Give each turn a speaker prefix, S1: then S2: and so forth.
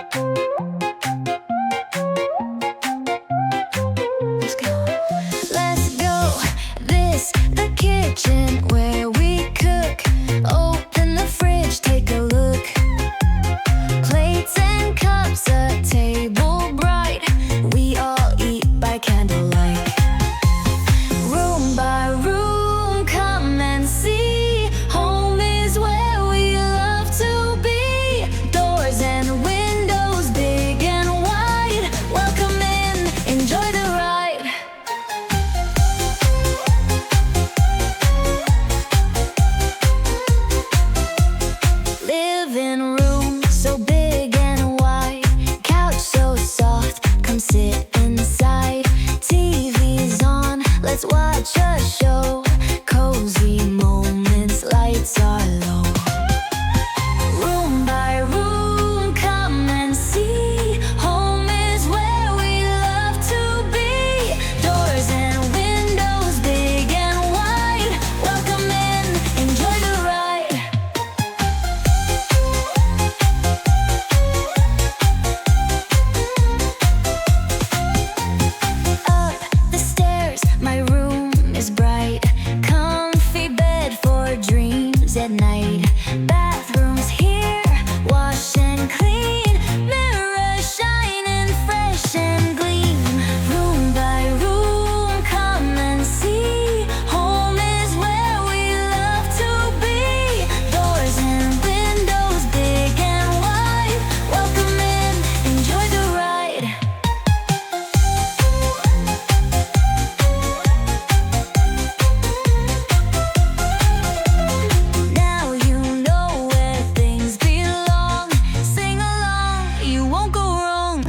S1: Let's go. Let's go. This the kitchen where we cook. Open the fridge, take a look. Plates and cups, a table bright. We all eat by candlelight. Room by room, come and see. Home is where we love to be. Doors and windows, big and wide. Welcome in, enjoy the ride. Living room, so big and wide. Couch so soft, come sit inside. TV's on, let's watch a show. Cozy moments, lights are low. Room by room, come and see. Home is where we love to be. Doors and windows, big and wide. Welcome in, enjoy the ride. Up the stairs, my room is bright. Comfy bed for dreams at night. Bathrooms here, wash and clean. Mirror shining fresh and gleam. Room by room, come and see. Home is where we love to be. Doors and windows, big and wide. Welcome in, enjoy the ride. Now you know where things belong. Sing along, you won't go wrong.